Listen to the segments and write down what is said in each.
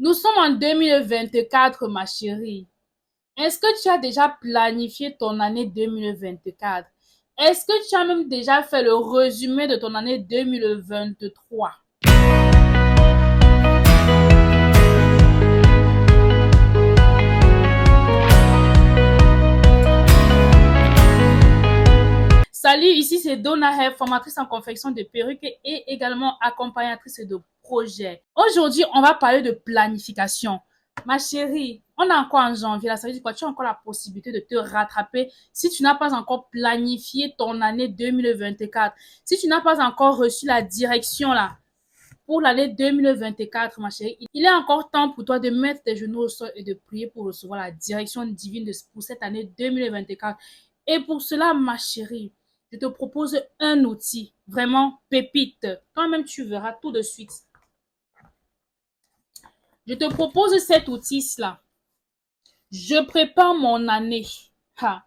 Nous sommes en 2024, ma chérie. Est-ce que tu as déjà planifié ton année 2024? Est-ce que tu as même déjà fait le résumé de ton année 2023? Salut, ici c'est Donna Hair, formatrice en confection de perruques et également accompagnatrice de projets. Aujourd'hui, on va parler de planification. Ma chérie, on est encore en janvier, là, ça veut dire quoi? Tu as encore la possibilité de te rattraper si tu n'as pas encore planifié ton année 2024. Si tu n'as pas encore reçu la direction là pour l'année 2024, ma chérie, il est encore temps pour toi de mettre tes genoux au sol et de prier pour recevoir la direction divine pour cette année 2024. Et pour cela, ma chérie, je te propose un outil vraiment pépite. Toi-même, tu verras tout de suite. Je te propose cet outil-là. Je prépare mon année. Ha.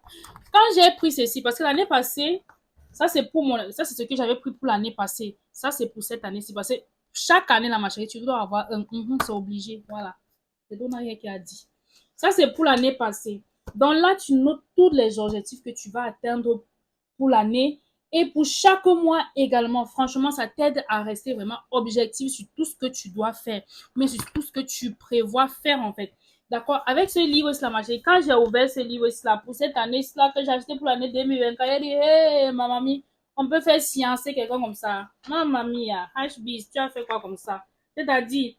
Quand j'ai pris ceci, parce que l'année passée, ça c'est ce que j'avais pris pour l'année passée. Ça c'est pour cette année. C'est parce que chaque année, la ma chérie, tu dois avoir un c'est obligé. Voilà. C'est Donaria qui a dit. Ça c'est pour l'année passée. Donc là, tu notes tous les objectifs que tu vas atteindre pour l'année et pour chaque mois également. Franchement, ça t'aide à rester vraiment objectif sur tout ce que tu dois faire, mais sur tout ce que tu prévois faire en fait. D'accord? Avec ce livre-là, ma chérie, quand j'ai ouvert ce livre-là pour cette année-là que j'ai acheté pour l'année 2024, j'ai dit, hey, ma mamie, on peut faire sciencer quelqu'un comme ça. Ma mamie, HBIS, tu as fait quoi comme ça? C'est-à-dire,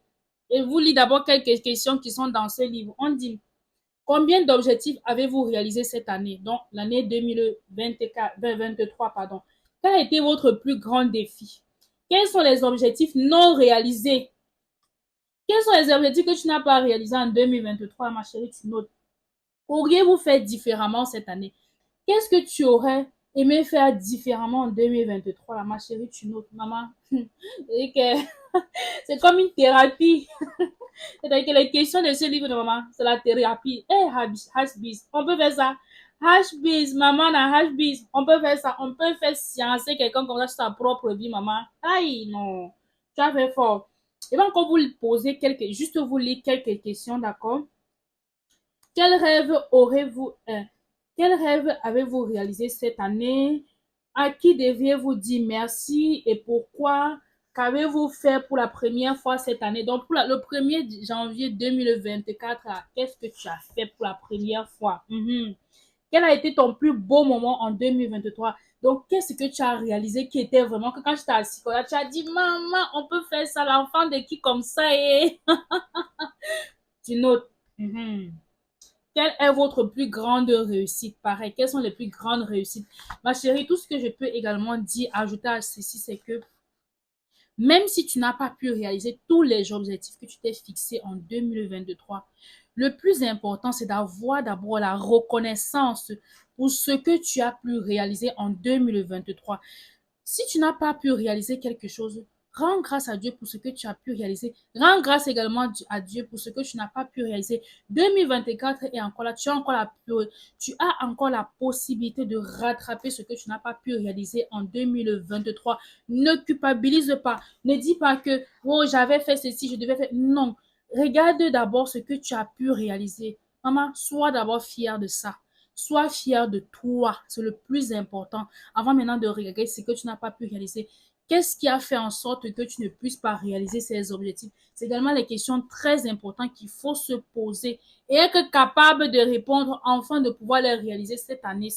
et vous lisez d'abord quelques questions qui sont dans ce livre. On dit, combien d'objectifs avez-vous réalisé cette année, donc l'année 2023, pardon. Quel a été votre plus grand défi? Quels sont les objectifs non réalisés? Quels sont les objectifs que tu n'as pas réalisés en 2023, ma chérie, tu notes? Pourriez-vous faire différemment cette année? Qu'est-ce que tu aurais aimé faire différemment en 2023, ma chérie, tu notes, maman? C'est comme une thérapie. C'est-à-dire que les questions de ce livre de maman, c'est la thérapie. Eh, Hashbiz, on peut faire ça. Hashbiz, maman, Hashbiz, on peut faire ça. On peut faire sciencer quelqu'un comme ça sur sa propre vie, maman. Aïe, non. Tu as fait fort. Et bien, quand vous posez juste vous lire quelques questions, d'accord? Quel rêve quel rêve avez-vous réalisé cette année? À qui deviez-vous dire merci et pourquoi? Qu'avez-vous fait pour la première fois cette année? Donc, pour le 1er janvier 2024, qu'est-ce que tu as fait pour la première fois? Quel a été ton plus beau moment en 2023? Donc, qu'est-ce que tu as réalisé qui était vraiment que quand tu t'es assis, tu as dit, maman, on peut faire ça, l'enfant de qui comme ça? Et tu notes. Quelle est votre plus grande réussite? Pareil, quelles sont les plus grandes réussites? Ma chérie, tout ce que je peux également dire, ajouter à ceci, c'est que même si tu n'as pas pu réaliser tous les objectifs que tu t'es fixés en 2023, le plus important, c'est d'avoir d'abord la reconnaissance pour ce que tu as pu réaliser en 2023. Si tu n'as pas pu réaliser quelque chose, rends grâce à Dieu pour ce que tu as pu réaliser. Rends grâce également à Dieu pour ce que tu n'as pas pu réaliser. 2024 est encore là. Tu as encore la possibilité de rattraper ce que tu n'as pas pu réaliser en 2023. Ne culpabilise pas. Ne dis pas que, oh, j'avais fait ceci, je devais faire. Non. Regarde d'abord ce que tu as pu réaliser. Maman, sois d'abord fière de ça. Sois fière de toi. C'est le plus important. Avant maintenant de regarder ce que tu n'as pas pu réaliser. Qu'est-ce qui a fait en sorte que tu ne puisses pas réaliser ces objectifs? C'est également les questions très importantes qu'il faut se poser et être capable de répondre afin de pouvoir les réaliser cette année,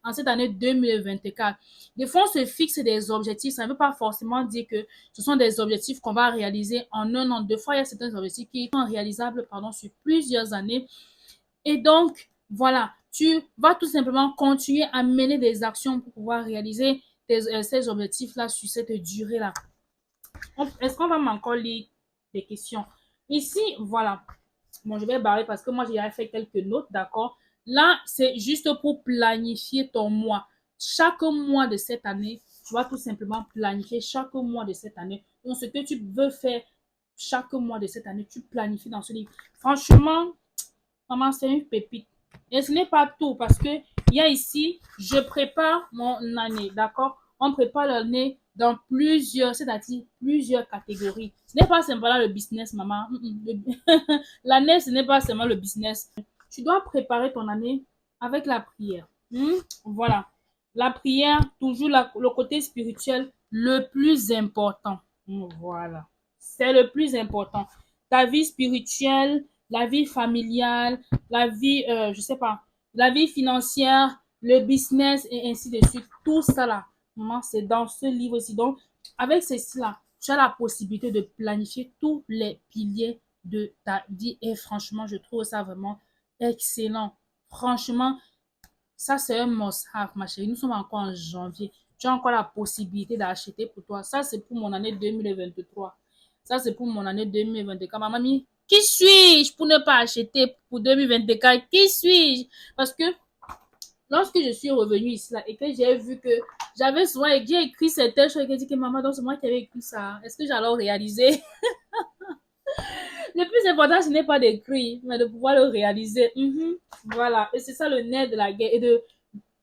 en cette année 2024. Des fois, on se fixe des objectifs. Ça ne veut pas forcément dire que ce sont des objectifs qu'on va réaliser en un an. Deux fois, il y a certains objectifs qui sont réalisables sur plusieurs années. Et donc, voilà, tu vas tout simplement continuer à mener des actions pour pouvoir réaliser ces objectifs-là sur cette durée-là. Est-ce qu'on va encore lire des questions? Ici, voilà. Bon, je vais barrer parce que moi, j'ai fait quelques notes, d'accord? Là, c'est juste pour planifier ton mois. Chaque mois de cette année, tu vas tout simplement planifier chaque mois de cette année. Donc, ce que tu veux faire chaque mois de cette année, tu planifies dans ce livre. Franchement, maman, c'est une pépite. Et ce n'est pas tout parce que il y a ici, je prépare mon année, d'accord? On prépare l'année dans plusieurs, c'est-à-dire plusieurs catégories. Ce n'est pas simplement le business, maman. L'année, ce n'est pas seulement le business. Tu dois préparer ton année avec la prière. Voilà. La prière, toujours le côté spirituel, le plus important. Voilà. C'est le plus important. Ta vie spirituelle, la vie familiale, la vie, je sais pas, la vie financière, le business et ainsi de suite. Tout ça là, maman, c'est dans ce livre aussi. Donc, avec ceci là, tu as la possibilité de planifier tous les piliers de ta vie. Et franchement, je trouve ça vraiment excellent. Franchement, ça, c'est un must-have, ma chérie. Nous sommes encore en janvier. Tu as encore la possibilité d'acheter pour toi. Ça, c'est pour mon année 2023. Ça, c'est pour mon année 2024. Ma mamie, qui suis-je pour ne pas acheter pour 2024? Qui suis-je? Parce que lorsque je suis revenue ici là, et que j'ai vu que j'avais souvent j'ai écrit certaines choses et que j'ai dit que maman, donc c'est moi qui avais écrit ça. Est-ce que j'allais réaliser? Le plus important, ce n'est pas d'écrire, mais de pouvoir le réaliser. Voilà. Et c'est ça le nerf de la guerre.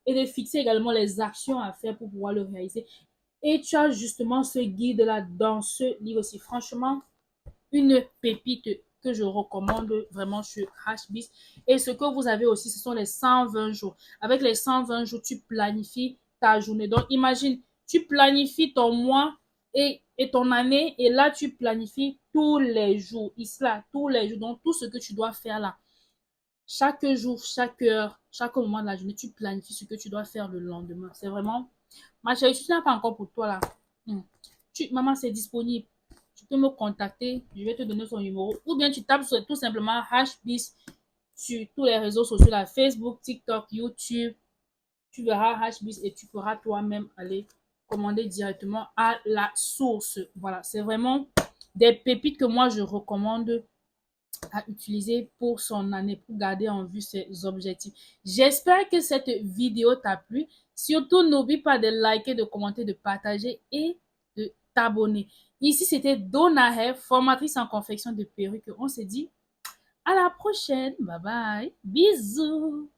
Et de fixer également les actions à faire pour pouvoir le réaliser. Et tu as justement ce guide-là dans ce livre aussi. Franchement, une pépite que je recommande vraiment sur HBIS. Et ce que vous avez aussi, ce sont les 120 jours. Avec les 120 jours, tu planifies ta journée. Donc, imagine, tu planifies ton mois et ton année. Et là, tu planifies tous les jours. Ici, là, tous les jours. Donc, tout ce que tu dois faire là. Chaque jour, chaque heure, chaque moment de la journée, tu planifies ce que tu dois faire le lendemain. C'est vraiment... Ma chérie, si tu n'as pas encore pour toi là, maman, c'est disponible. Tu peux me contacter, je vais te donner son numéro. Ou bien tu tapes tout simplement HBIS sur tous les réseaux sociaux, là, Facebook, TikTok, YouTube. Tu verras HBIS et tu pourras toi-même aller commander directement à la source. Voilà, c'est vraiment des pépites que moi je recommande à utiliser pour son année, pour garder en vue ses objectifs. J'espère que cette vidéo t'a plu. Surtout, n'oublie pas de liker, de commenter, de partager et de t'abonner. Ici, c'était Donahe, formatrice en confection de perruques. On se dit à la prochaine. Bye bye. Bisous.